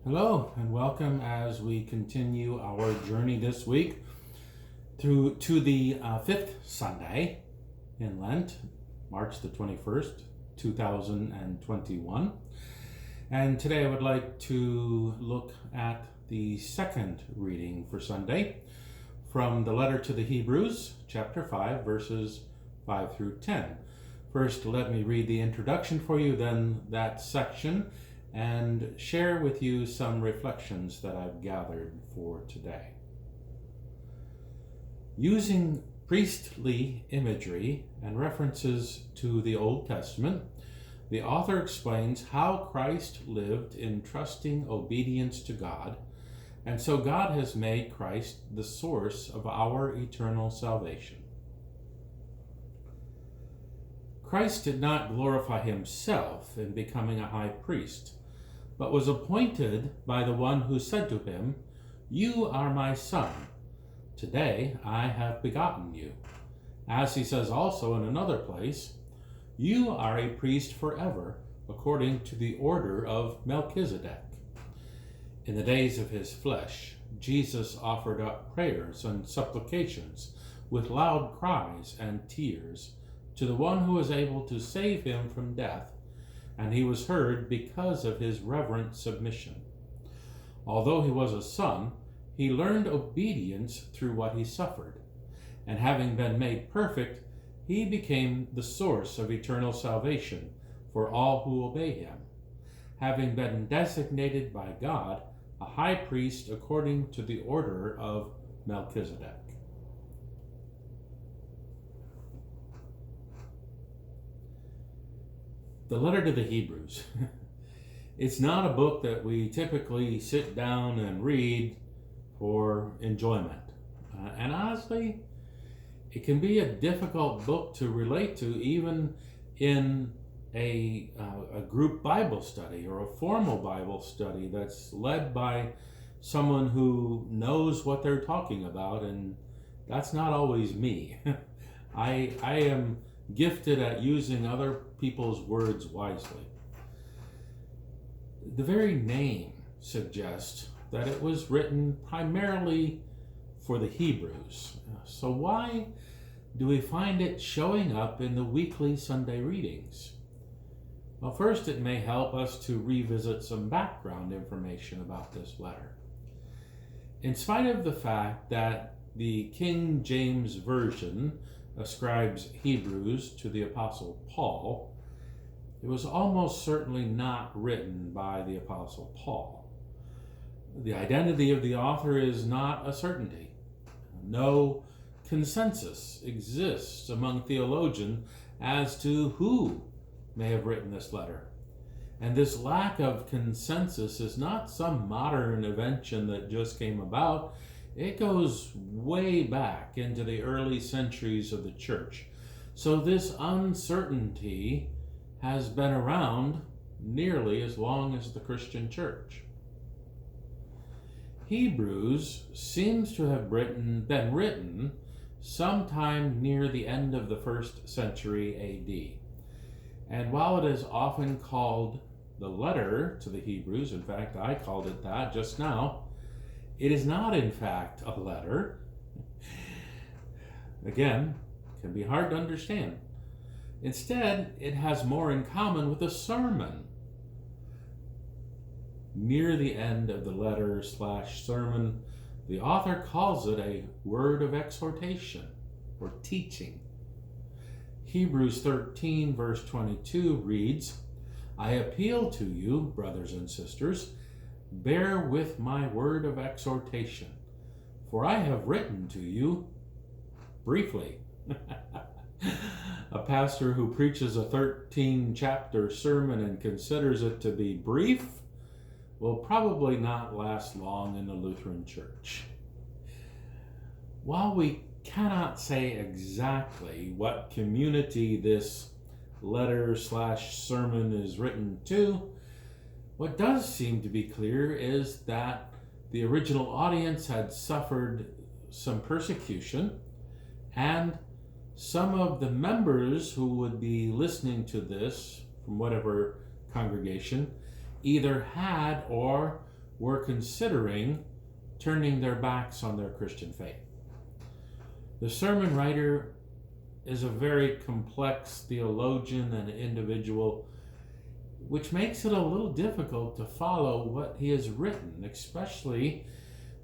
Hello and welcome as we continue our journey this week through to the fifth Sunday in Lent, March the 21st, 2021. And today I would like to look at the second reading for Sunday from the letter to the Hebrews, chapter 5, verses 5 through 10. First, let me read the introduction for you, then that section, and share with you some reflections that I've gathered for today. Using priestly imagery and references to the Old Testament, the author explains how Christ lived in trusting obedience to God, and so God has made Christ the source of our eternal salvation. Christ did not glorify himself in becoming a high priest, but was appointed by the one who said to him, "You are my son. Today I have begotten you." As he says also in another place, "You are a priest forever, according to the order of Melchizedek." In the days of his flesh, Jesus offered up prayers and supplications with loud cries and tears to the one who was able to save him from death, and he was heard because of his reverent submission. Although he was a son, he learned obedience through what he suffered, and having been made perfect, he became the source of eternal salvation for all who obey him, having been designated by God a high priest according to the order of Melchizedek. The letter to the Hebrews. It's not a book that we typically sit down and read for enjoyment. And honestly, it can be a difficult book to relate to even in a group Bible study or a formal Bible study that's led by someone who knows what they're talking about, and that's not always me. I am gifted at using other people's words wisely. The very name suggests that it was written primarily for the Hebrews. So why do we find it showing up in the weekly Sunday readings? Well, first, it may help us to revisit some background information about this letter. In spite of the fact that the King James Version ascribes Hebrews to the Apostle Paul, it was almost certainly not written by the Apostle Paul. The identity of the author is not a certainty. No consensus exists among theologians as to who may have written this letter. And this lack of consensus is not some modern invention that just came about. It goes way back into the early centuries of the church. So this uncertainty has been around nearly as long as the Christian church. Hebrews seems to have been written sometime near the end of the 1st century AD. And while it is often called the letter to the Hebrews, in fact, I called it that just now, it is not, in fact, a letter. Again, it can be hard to understand. Instead, it has more in common with a sermon. Near the end of the letter/sermon, the author calls it a word of exhortation or teaching. Hebrews 13, verse 22 reads, "I appeal to you, brothers and sisters, bear with my word of exhortation, for I have written to you briefly." A pastor who preaches a 13-chapter sermon and considers it to be brief will probably not last long in the Lutheran Church. While we cannot say exactly what community this letter/sermon is written to, what does seem to be clear is that the original audience had suffered some persecution, and some of the members who would be listening to this from whatever congregation either had or were considering turning their backs on their Christian faith. The sermon writer is a very complex theologian and individual, which makes it a little difficult to follow what he has written, especially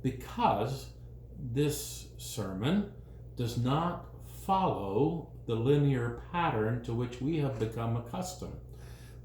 because this sermon does not follow the linear pattern to which we have become accustomed.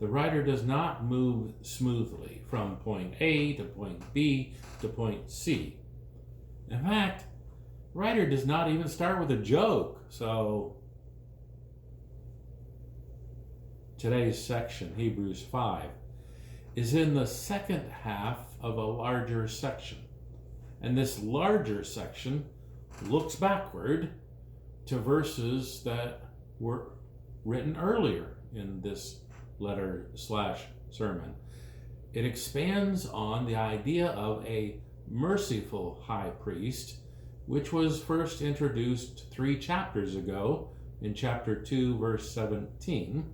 The writer does not move smoothly from point A to point B to point C. In fact, the writer does not even start with a joke. So today's section, Hebrews 5, is in the second half of a larger section. And this larger section looks backward to verses that were written earlier in this letter/sermon. It expands on the idea of a merciful high priest, which was first introduced 3 chapters ago in chapter 2, verse 17.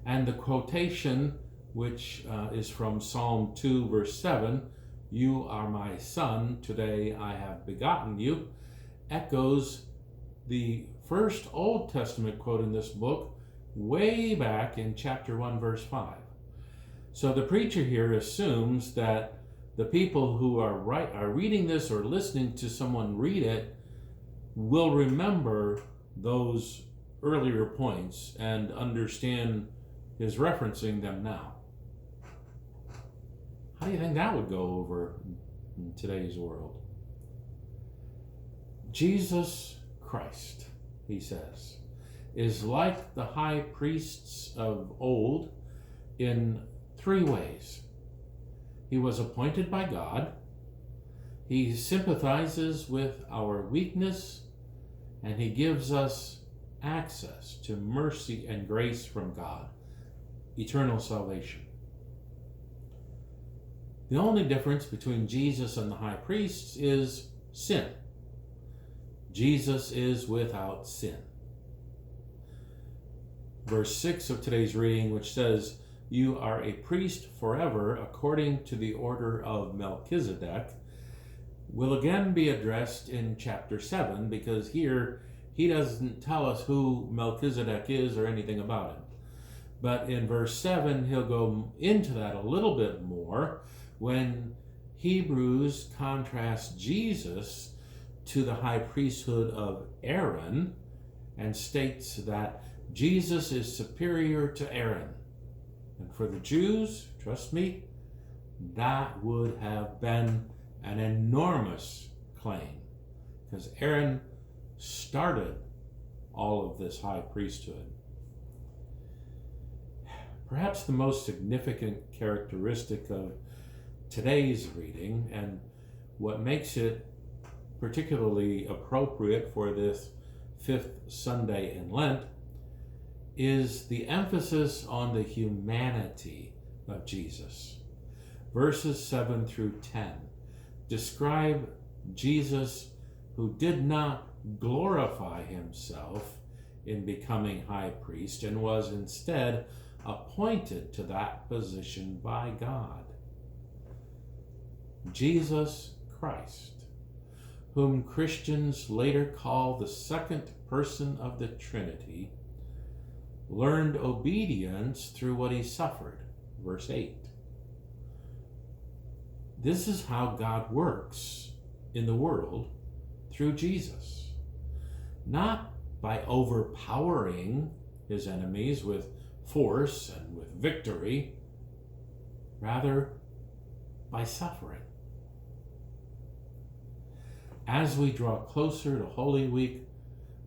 And the quotation, which is from Psalm 2, verse 7, "You are my son, today I have begotten you," echoes the first Old Testament quote in this book way back in chapter 1, verse 5. So the preacher here assumes that the people who are reading this or listening to someone read it will remember those earlier points and understand his referencing them now. How do you think that would go over in today's world? Jesus Christ, he says, is like the high priests of old in 3 ways. He was appointed by God, he sympathizes with our weakness, and he gives us access to mercy and grace from God, eternal salvation. The only difference between Jesus and the high priests is sin. Jesus is without sin. Verse 6 of today's reading, which says, "You are a priest forever according to the order of Melchizedek," will again be addressed in chapter 7, because here he doesn't tell us who Melchizedek is or anything about him. But in verse 7, he'll go into that a little bit more when Hebrews contrasts Jesus to the high priesthood of Aaron and states that Jesus is superior to Aaron. And for the Jews, trust me, that would have been an enormous claim, because Aaron started all of this high priesthood. Perhaps the most significant characteristic of today's reading, and what makes it particularly appropriate for this 5th Sunday in Lent, is the emphasis on the humanity of Jesus. Verses 7 through 10 describe Jesus who did not glorify himself in becoming high priest and was instead appointed to that position by God. Jesus Christ, whom Christians later call the second person of the Trinity, learned obedience through what he suffered. Verse 8. This is how God works in the world through Jesus. Not by overpowering his enemies with force and with victory, rather by suffering. As we draw closer to Holy Week,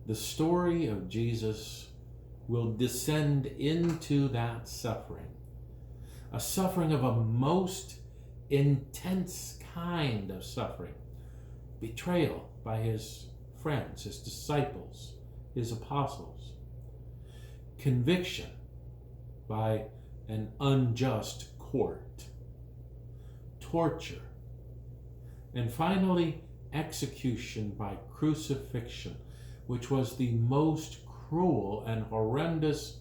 the story of Jesus will descend into that suffering, a suffering of a most intense kind of suffering, betrayal by his friends, his disciples, his apostles, conviction by an unjust court, torture, and finally execution by crucifixion, which was the most cruel and horrendous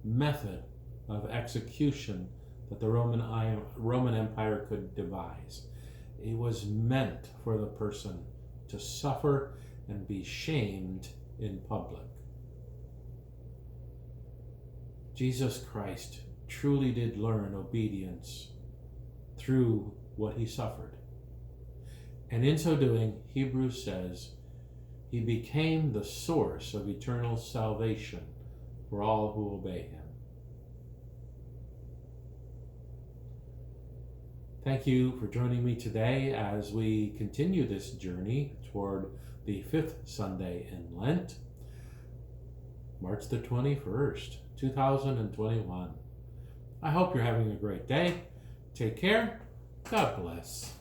method of execution that the Roman Empire could devise. It was meant for the person to suffer and be shamed in public. Jesus Christ truly did learn obedience through what he suffered. And in so doing, Hebrews says, he became the source of eternal salvation for all who obey him. Thank you for joining me today as we continue this journey toward the fifth Sunday in Lent, March the 21st, 2021. I hope you're having a great day. Take care. God bless.